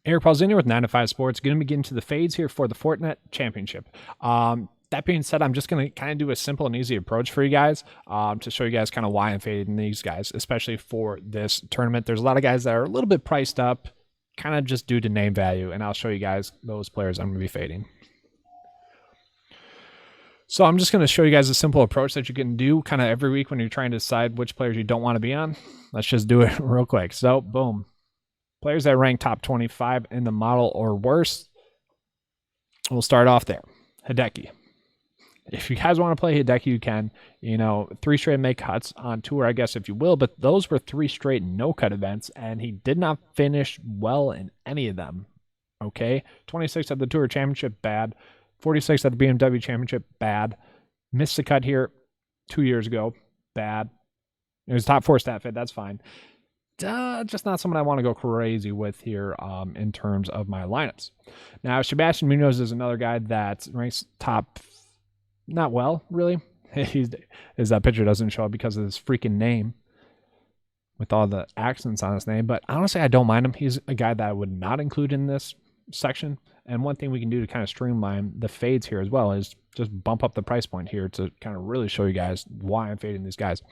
Eric Paul's in here with 9 to 5 Sports. Going to be getting to the fades here for the Fortinet Championship. That being said, I'm just going to kind of do a simple and easy approach for you guys to show you guys kind of why I'm fading these guys, especially for this tournament. There's a lot of guys that are a little bit priced up, kind of just due to name value, and I'll show you guys those players I'm going to be fading. So I'm just going to show you guys a simple approach that you can do kind of every week when you're trying to decide which players you don't want to be on. Let's just do it real quick. So, boom. Players that rank top 25 in the model or worse. We'll start off there. Hideki. If you guys want to play Hideki, you can. 3 straight make cuts on tour, I guess, if you will. But those were 3 straight no-cut events, and he did not finish well in any of them. Okay? 26 at the Tour Championship, bad. 46 at the BMW Championship, bad. Missed the cut here 2 years ago, bad. It was top 4 stat fit, that's fine. Just not someone I want to go crazy with here in terms of my lineups. Now, Sebastian Munoz is another guy that ranks top, not well, really. That picture doesn't show up because of his freaking name with all the accents on his name. But honestly, I don't mind him. He's a guy that I would not include in this section. And one thing we can do to kind of streamline the fades here as well is just bump up the price point here to kind of really show you guys why I'm fading these guys.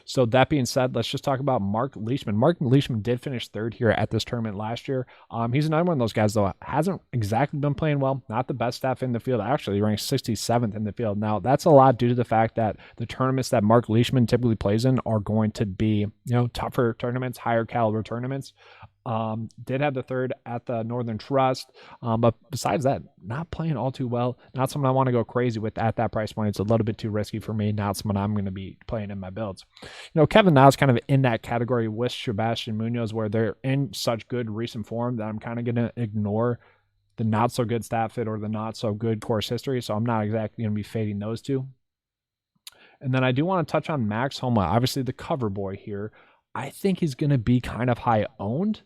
So that being said, let's just talk about Mark Leachman. Mark Leachman did finish 3rd here at this tournament last year. He's another one of those guys, though, hasn't exactly been playing well. Not the best staff in the field. Actually, he ranks 67th in the field. Now, that's a lot due to the fact that the tournaments that Mark Leachman typically plays in are going to be, tougher tournaments, higher caliber tournaments. Did have the 3rd at the Northern Trust, but besides that, not playing all too well. Not someone I want to go crazy with at that price point. It's a little bit too risky for me. Not someone I'm going to be playing in my builds. Kevin Na is kind of in that category with Sebastian Munoz, where they're in such good recent form that I'm kind of going to ignore the not so good stat fit or the not so good course history. So I'm not exactly going to be fading those two. And then I do want to touch on Max Homa, obviously the cover boy here. I think he's going to be kind of high owned.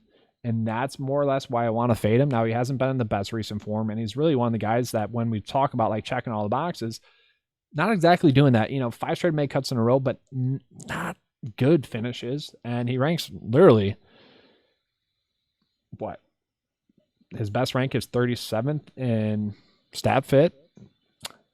And that's more or less why I want to fade him. Now, he hasn't been in the best recent form, and he's really one of the guys that when we talk about like checking all the boxes, not exactly doing that. 5 straight make cuts in a row, but not good finishes. And he ranks literally, his best rank is 37th in stat fit.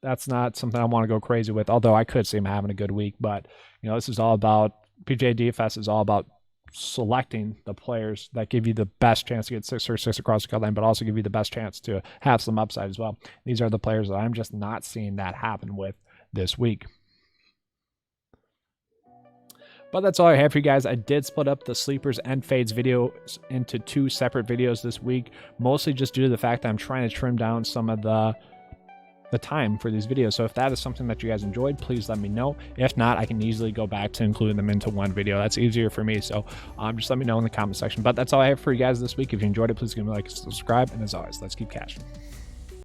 That's not something I want to go crazy with, although I could see him having a good week. But, this is all about, PGA DFS is all about selecting the players that give you the best chance to get 6 or 6 across the cut line, but also give you the best chance to have some upside as well. These are the players that I'm just not seeing that happen with this week. But that's all I have for you guys. I did split up the sleepers and fades videos into 2 separate videos this week, mostly just due to the fact that I'm trying to trim down some of the time for these videos. So if that is something that you guys enjoyed, please let me know. If not, I can easily go back to including them into one video. That's easier for me. So just let me know in the comment section. But that's all I have for you guys this week. If you enjoyed it, please give me a like and subscribe. And as always, let's keep cashing.